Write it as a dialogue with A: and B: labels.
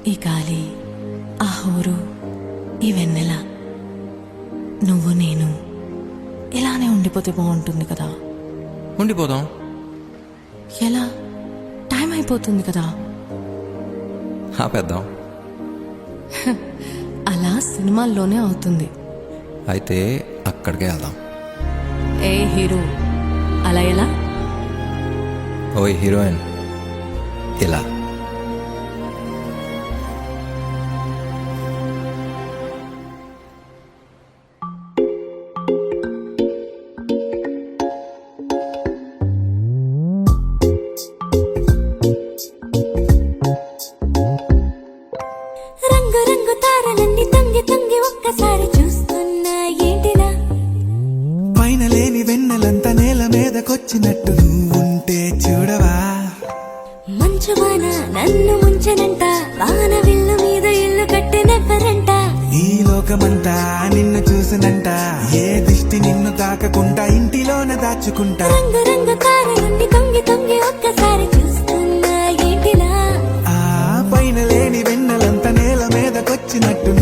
A: ఈ గాలి, ఆ హోరు, ఈ వెన్నెల, నువ్వు నేను ఇలానే ఉండిపోతే బాగుంటుంది కదా.
B: ఉండిపోదాం.
A: ఎలా? టైం అయిపోతుంది కదా.
B: ఆపేద్దాం.
A: అలా సినిమాల్లోనే అవుతుంది.
B: అయితే అక్కడికే వెళ్దాం.
A: ఏ హీరో, అలా ఎలా?
B: ఓయ్ హీరోయిన్, ఇలా.
C: రంగు రంగు తారలన్నీ తొంగి తొంగి ఒక్కసారి చూస్తున్నా ఏంటిలా?
D: పైన లేని వెన్నెలంతా నేల మీదకొచ్చినట్టు నువ్వుంటే చూడవా?
C: మంచువాన నన్ను ముంచనంట, వాన విల్లు మీద ఇల్లు కట్టినెవ్వరంట.
D: ఈ లోకమంతా నిన్ను చూసినంట, ఏ దిష్టి నిన్ను తాకకుండా ఇంటిలోన దాచుకుంటా.
C: రంగు రంగు తారలన్నీ తొంగి తొంగి ఒక్కసారి చూస్తున్నా ఏంటిలా?
D: ఆ పైన లేని వెన్నెలంతా నేల మీదకొచ్చినట్టు